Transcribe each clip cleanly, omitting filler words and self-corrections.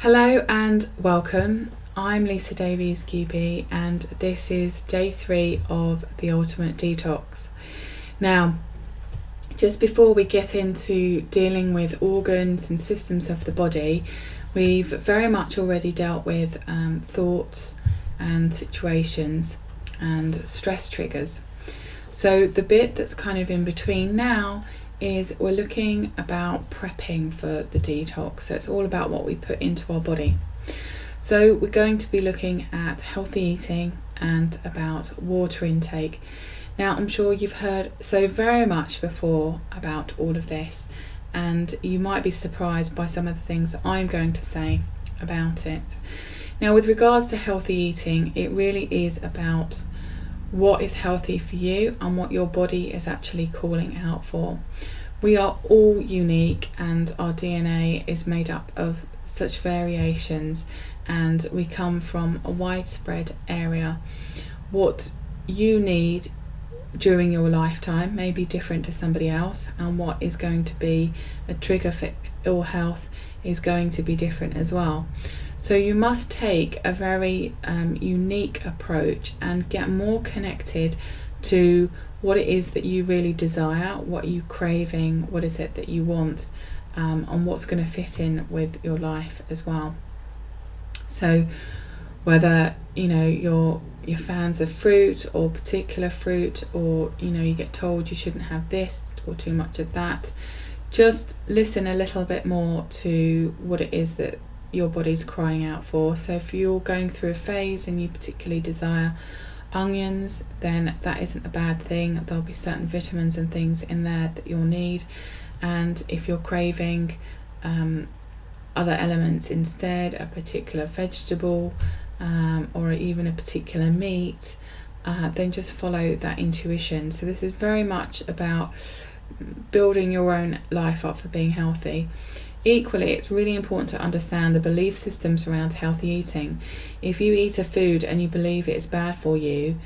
Hello and welcome. I'm Lisa Davies QP and this is day 3 of the Ultimate Detox. Now, just before we get into dealing with organs and systems of the body, we've very much already dealt with thoughts and situations and stress triggers. So the bit that's kind of in between now is we're looking about prepping for the detox. So it's all about what we put into our body. So we're going to be looking at healthy eating and about water intake. Now, I'm sure you've heard so very much before about all of this, and you might be surprised by some of the things that I'm going to say about it. Now, with regards to healthy eating, it really is about what is healthy for you and what your body is actually calling out for. We are all unique and our DNA is made up of such variations, and we come from a widespread area. What you need during your lifetime may be different to somebody else, and what is going to be a trigger for ill health is going to be different as well. So you must take a very unique approach and get more connected to what it is that you really desire, what you're craving, what is it that you want, and what's going to fit in with your life as well. So whether you're fans of fruit or particular fruit, or you get told you shouldn't have this or too much of that, just listen a little bit more to what it is that your body's crying out for. So if you're going through a phase and you particularly desire onions, then that isn't a bad thing. There'll be certain vitamins and things in there that you'll need. And if you're craving other elements instead, a particular vegetable or even a particular meat, then just follow that intuition. So this is very much about building your own life up for being healthy. Equally, it's really important to understand the belief systems around healthy eating. If you eat a food and you believe it is bad for you,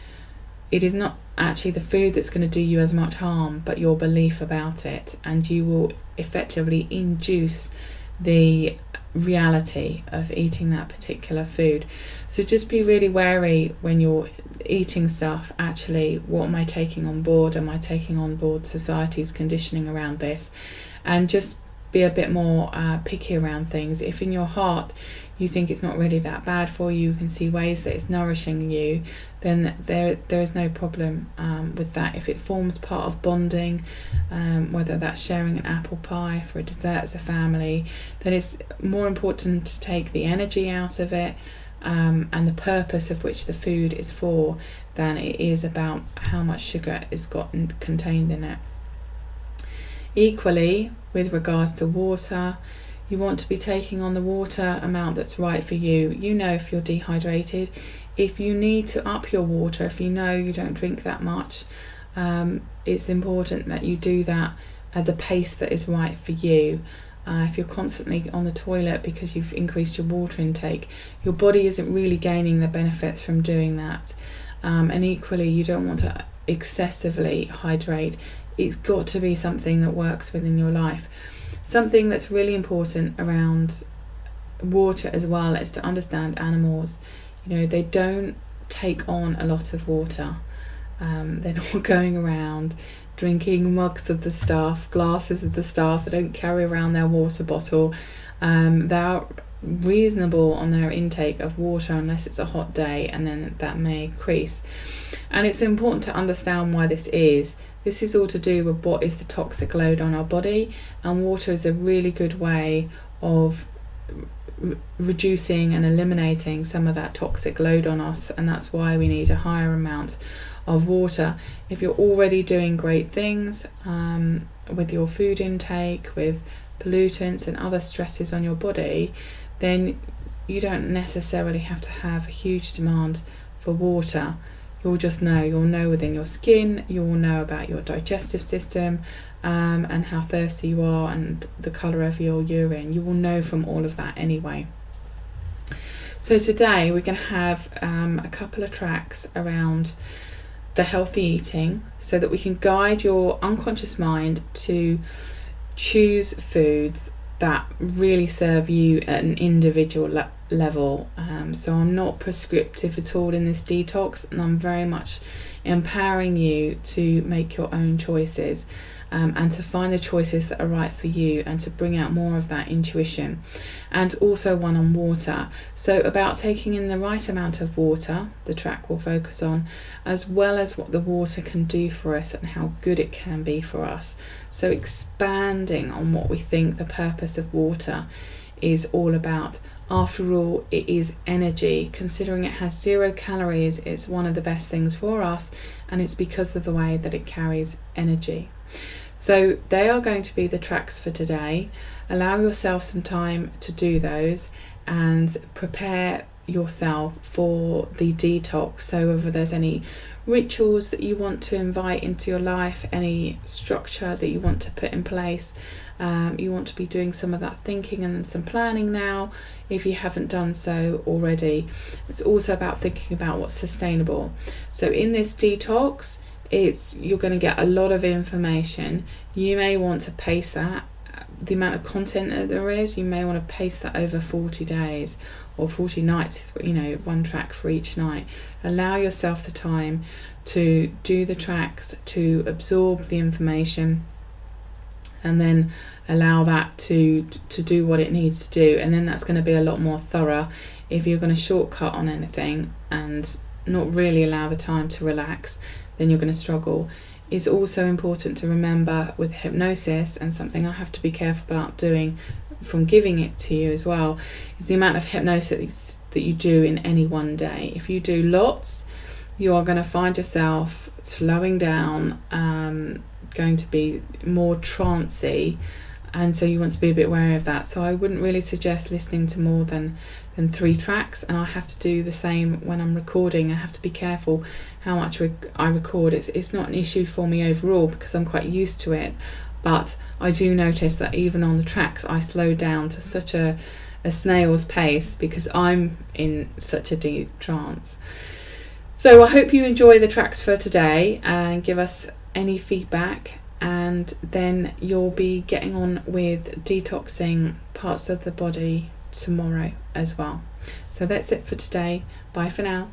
it is not actually the food that's going to do you as much harm, but your belief about it, and you will effectively induce the reality of eating that particular food. So just be really wary when you're eating stuff. Actually, what am I taking on board? Am I taking on board society's conditioning around this? And just be a bit more picky around things. If in your heart you think it's not really that bad for you, you can see ways that it's nourishing you, then there is no problem with that. If it forms part of bonding, whether that's sharing an apple pie for a dessert as a family, then it's more important to take the energy out of it and the purpose of which the food is for, than it is about how much sugar is contained in it. Equally, with regards to water, you want to be taking on the water amount that's right for you. You know if you're dehydrated. If you need to up your water, if you know you don't drink that much, it's important that you do that at the pace that is right for you. If you're constantly on the toilet because you've increased your water intake, your body isn't really gaining the benefits from doing that. And equally, you don't want to excessively hydrate. It's got to be something that works within your life. Something that's really important around water as well is to understand animals. They don't take on a lot of water. They're not going around drinking mugs of the stuff, glasses of the stuff. They don't carry around their water bottle. They're reasonable on their intake of water unless it's a hot day, and then that may increase. And it's important to understand why this is. This is all to do with what is the toxic load on our body, and water is a really good way of reducing and eliminating some of that toxic load on us, and that's why we need a higher amount of water. If you're already doing great things with your food intake, with pollutants and other stresses on your body, then you don't necessarily have to have a huge demand for water. You'll know within your skin, you'll know about your digestive system and how thirsty you are and the colour of your urine. You will know from all of that anyway. So today we're going to have a couple of tracks around the healthy eating so that we can guide your unconscious mind to choose foods that really serve you at an individual level. So I'm not prescriptive at all in this detox, and I'm very much empowering you to make your own choices, and to find the choices that are right for you, and to bring out more of that intuition. And also one on water, so about taking in the right amount of water, the track will focus on, as well as what the water can do for us and how good it can be for us. So expanding on what we think the purpose of water is all about. After all, it is energy. Considering it has 0 calories, it's one of the best things for us, and it's because of the way that it carries energy. So they are going to be the tracks for today. Allow yourself some time to do those and prepare yourself for the detox. So whether there's any rituals that you want to invite into your life, any structure that you want to put in place, you want to be doing some of that thinking and some planning now if you haven't done so already. It's also about thinking about what's sustainable. So in this detox, you're going to get a lot of information. You may want to pace that, the amount of content that there is, you may want to pace that over 40 days or 40 nights, is what, one track for each night. Allow yourself the time to do the tracks, to absorb the information, and then allow that to do what it needs to do. And then that's going to be a lot more thorough. If you're going to shortcut on anything and not really allow the time to relax, then you're going to struggle. It's also important to remember with hypnosis, and something I have to be careful about doing from giving it to you as well, is the amount of hypnosis that you do in any one day. If you do lots, you are going to find yourself slowing down, going to be more trancey, and so you want to be a bit wary of that. So I wouldn't really suggest listening to more than 3 tracks, and I have to do the same when I'm recording. I have to be careful how much I record. It's not an issue for me overall because I'm quite used to it, but I do notice that even on the tracks I slow down to such a snail's pace because I'm in such a deep trance. So I hope you enjoy the tracks for today and give us any feedback, and then you'll be getting on with detoxing parts of the body tomorrow as well. So that's it for today. Bye for now.